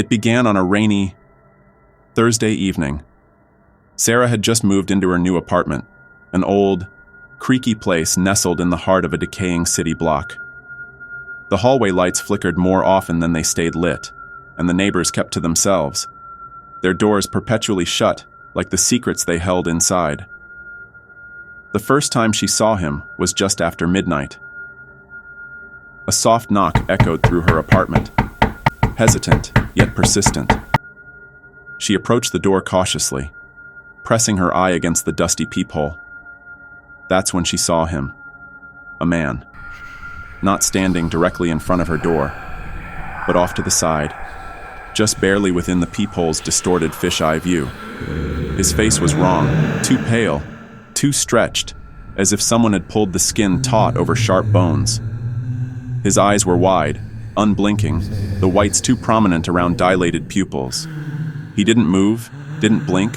It began on a rainy Thursday evening. Sarah had just moved into her new apartment, an old, creaky place nestled in the heart of a decaying city block. The hallway lights flickered more often than they stayed lit, and the neighbors kept to themselves, their doors perpetually shut like the secrets they held inside. The first time she saw him was just after midnight. A soft knock echoed through her apartment, hesitant yet persistent. She approached the door cautiously, pressing her eye against the dusty peephole. That's when she saw him. A man. Not standing directly in front of her door, but off to the side, just barely within the peephole's distorted fisheye view. His face was wrong, too pale, too stretched, as if someone had pulled the skin taut over sharp bones. His eyes were wide, unblinking, the whites too prominent around dilated pupils. He didn't move, didn't blink,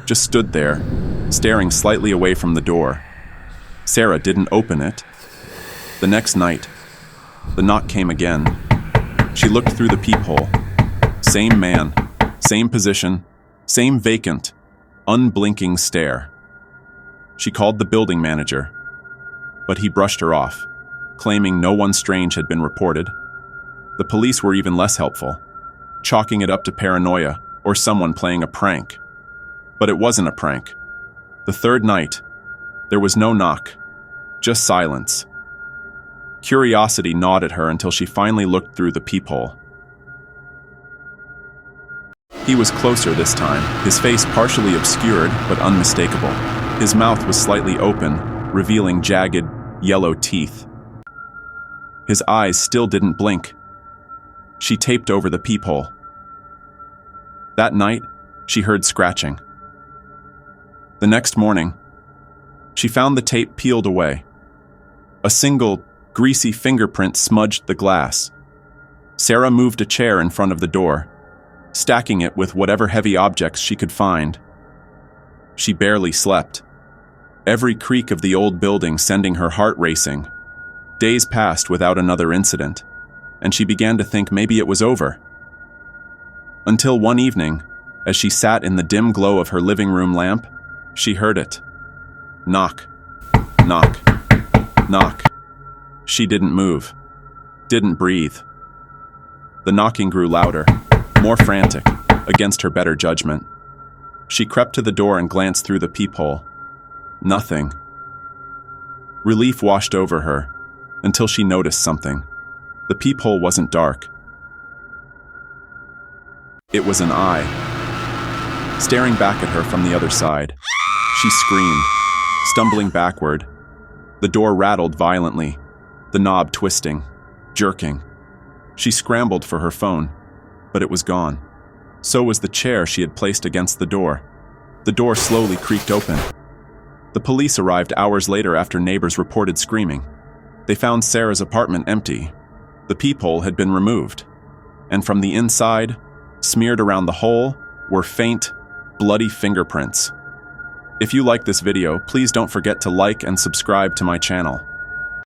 just stood there, staring slightly away from the door. Sarah didn't open it. The next night, the knock came again. She looked through the peephole. Same man, same position, same vacant, unblinking stare. She called the building manager, but he brushed her off, claiming no one strange had been reported. The police were even less helpful, chalking it up to paranoia or someone playing a prank. But it wasn't a prank. The third night, there was no knock, just silence. Curiosity gnawed at her until she finally looked through the peephole. He was closer this time, his face partially obscured but unmistakable. His mouth was slightly open, revealing jagged, yellow teeth. His eyes still didn't blink. She taped over the peephole. That night, she heard scratching. The next morning, she found the tape peeled away. A single, greasy fingerprint smudged the glass. Sarah moved a chair in front of the door, stacking it with whatever heavy objects she could find. She barely slept, every creak of the old building sending her heart racing. Days passed without another incident, and she began to think maybe it was over. Until one evening, as she sat in the dim glow of her living room lamp, she heard it. Knock, knock, knock. She didn't move, didn't breathe. The knocking grew louder, more frantic, against her better judgment. She crept to the door and glanced through the peephole. Nothing. Relief washed over her, until she noticed something. The peephole wasn't dark. It was an eye, staring back at her from the other side. She screamed, stumbling backward. The door rattled violently, the knob twisting, jerking. She scrambled for her phone, but it was gone. So was the chair she had placed against the door. The door slowly creaked open. The police arrived hours later after neighbors reported screaming. They found Sarah's apartment empty. The peephole had been removed, and from the inside, smeared around the hole, were faint, bloody fingerprints. If you like this video, please don't forget to like and subscribe to my channel.